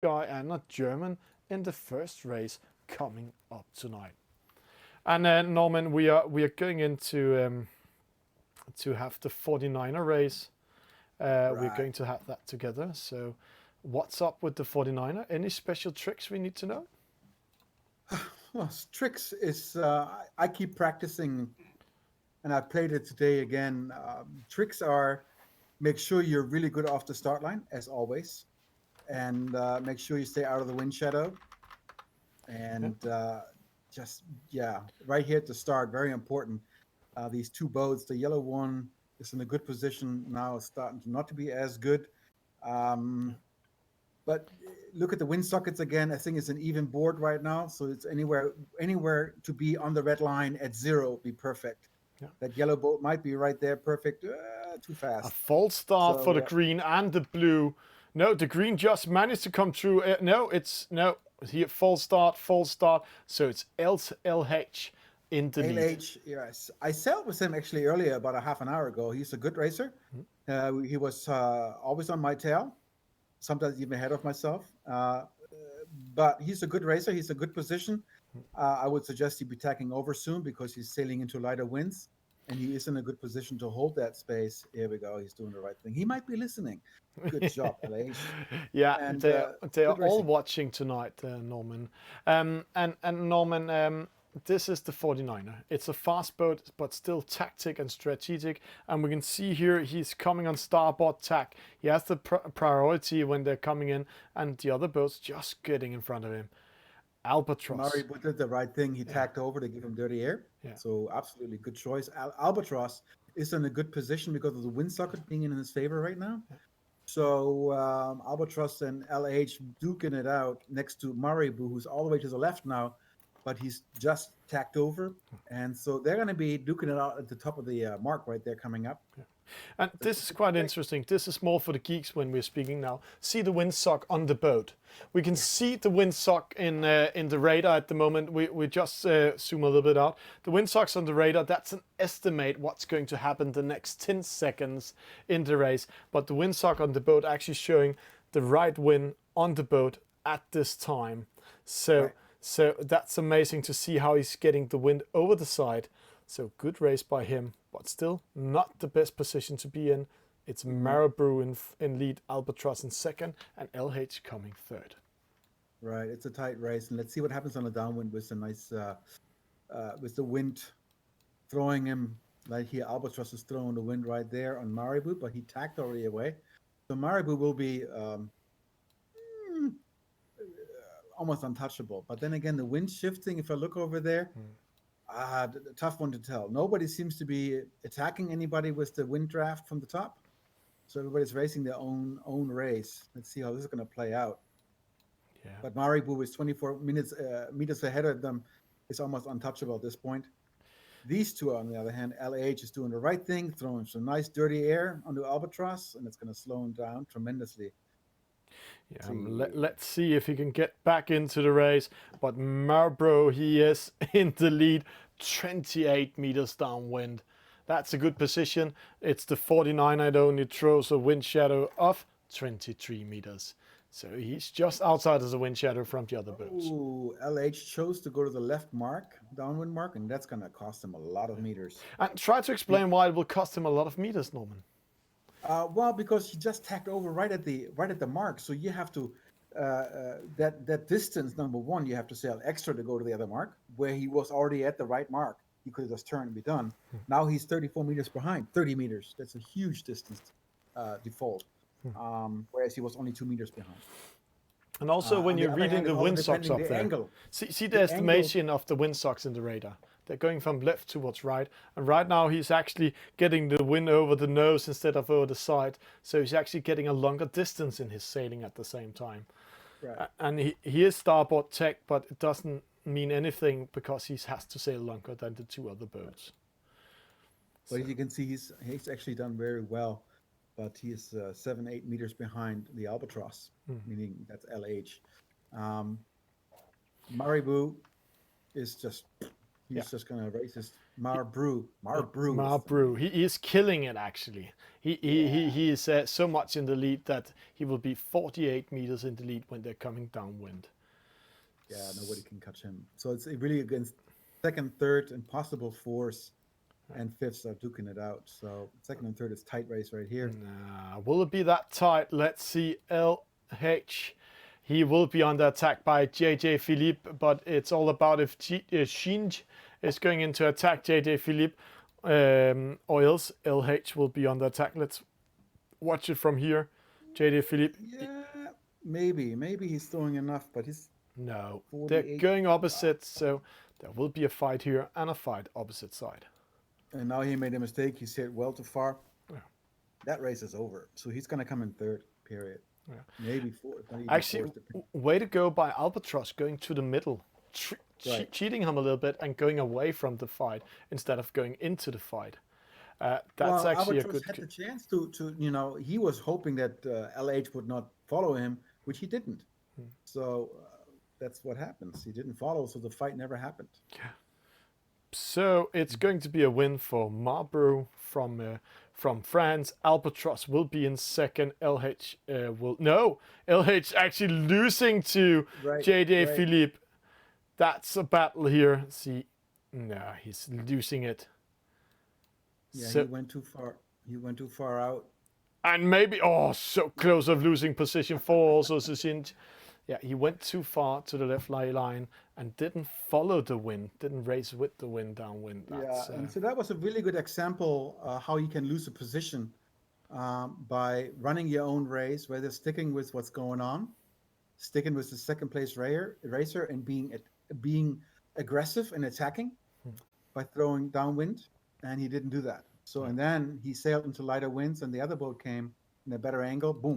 guy and not German in the first race coming up tonight. And then Norman, we are going into to have the 49er race. We're going to have that together. So, what's up with the 49er? Any special tricks we need to know? Well, tricks is I keep practicing, and I played it today again. Tricks are make sure you're really good off the start line as always, and make sure you stay out of the wind shadow. Yeah. And just yeah, right here at the start, very important. These two boats, the yellow one is in a good position now, it's starting to not to be as good. Um, but look at the wind sockets again. I think it's an even board right now, so it's anywhere to be on the red line at zero be perfect. Yeah. That yellow boat might be right there, perfect. Too A fast. false start for the So green and the blue. No, the green just managed to come through. No, it's no. Here, false start, false start. So it's LH in the lead. LH, yes, I sailed with him actually earlier, about a half an hour ago. He's a good racer. He was always on my tail, sometimes even ahead of myself. But he's a good racer. He's a good position. I would suggest he be tacking over soon because he's sailing into lighter winds, and he is in a good position to hold that space. Here we go. He's doing the right thing. He might be listening. Good job, LH. Yeah, And they are good all racing. watching tonight, Norman. And Norman, this is the 49er. It's a fast boat, but still tactic and strategic. And we can see here he's coming on starboard tack. He has the priority when they're coming in, and the other boats just getting in front of him. Albatros. Murray did the right thing. He tacked over to give him dirty air. Yeah. So absolutely good choice. Albatross is in a good position because of the wind socket being in his favor right now. So Albatross and LH duking it out next to Marbru, who's all the way to the left now, but he's just tacked over. And so they're going to be duking it out at the top of the mark right there coming up. And this is quite interesting. This is more for the geeks when we're speaking now. See the windsock on the boat. We can see the windsock in the radar at the moment. We just zoom a little bit out. The windsocks on the radar, that's an estimate what's going to happen the next 10 seconds in the race. But the windsock on the boat actually showing the right wind on the boat at this time. So that's amazing to see how he's getting the wind over the side. So good race by him, but still not the best position to be in. It's Marbru in lead, Albatross in second, and LH coming third. Right, it's a tight race, and let's see what happens on the downwind with the nice, with the wind throwing him. Like here, Albatross is throwing the wind right there on Marbru, but he tacked already away. So Marbru will be almost untouchable. But then again, the wind shifting. If I look over there. Tough one to tell. Nobody seems to be attacking anybody with the wind draft from the top. So everybody's racing their own race. Let's see how this is going to play out. Yeah. But Marbru is 24 meters ahead of them. Is almost untouchable at this point. These two, on the other hand, LH is doing the right thing, throwing some nice dirty air onto Albatross, and it's going to slow him down tremendously. Yeah, let's see if he can get back into the race. But Marbru, he is in the lead, 28 meters downwind. That's a good position. It's the 49 that only throws a wind shadow of 23 meters. So he's just outside of the wind shadow from the other boats. Ooh, LH chose to go to the left mark, downwind mark, and that's going to cost him a lot of meters. And try to explain why it will cost him a lot of meters, Norman. Well, because he just tacked over right at the mark, so you have to that distance. Number one, you have to sail extra to go to the other mark, where he was already at the right mark. He could have just turned and be done. Now he's 34 meters behind. 30 meters. That's a huge distance default. Whereas he was only 2 meters behind. And also, when you're reading the windsocks up there, angle. see the estimation of the windsocks in the radar. They're going from left towards right. And right now he's actually getting the wind over the nose instead of over the side. So he's actually getting a longer distance in his sailing at the same time. Right. And he is starboard tech, but it doesn't mean anything because he has to sail longer than the two other boats. But you can see he's actually done very well. But he is 7-8 meters behind the Albatross, meaning that's LH. Marbru is just... He's just going to race his Marbru. Marbru. Marbru. He is killing it, actually. He is so much in the lead that he will be 48 meters in the lead when they're coming downwind. Yeah, nobody can catch him. So it's really against second, third, and possible fourths and fifths are duking it out. So second and third is tight race right here. Nah, will it be that tight? Let's see. LH. He will be under attack by JaJaPhillippe, but it's all about if Shinj is going into attack JaJaPhillippe, or else LH will be under attack. Let's watch it from here. JaJaPhillippe. Yeah, maybe he's throwing enough, but he's no. They're going opposite, so there will be a fight here and a fight opposite side. And now he made a mistake. He said well too far. Yeah. That race is over. So he's going to come in third, period. Yeah. Maybe fourth. Actually, way to go by Albatros going to the middle, cheating him a little bit and going away from the fight instead of going into the fight. That's actually Albatros had the chance to he was hoping that LH would not follow him, which he didn't. So that's what happens. He didn't follow, so the fight never happened. Yeah. So it's going to be a win for Marbru from France. Albatros will be in second. LH LH actually losing to JaJaPhillippe. Right. That's a battle here. See, no, he's losing it. Yeah, so, he went too far. He went too far out. And maybe so close of losing position for also Shinj. Yeah, he went too far to the left line and didn't follow the wind, didn't race with the wind downwind. Yeah, and so that was a really good example how you can lose a position by running your own race, whether sticking with what's going on, sticking with the second place racer and being aggressive and attacking by throwing downwind, and he didn't do that. So, and then he sailed into lighter winds and the other boat came in a better angle, boom.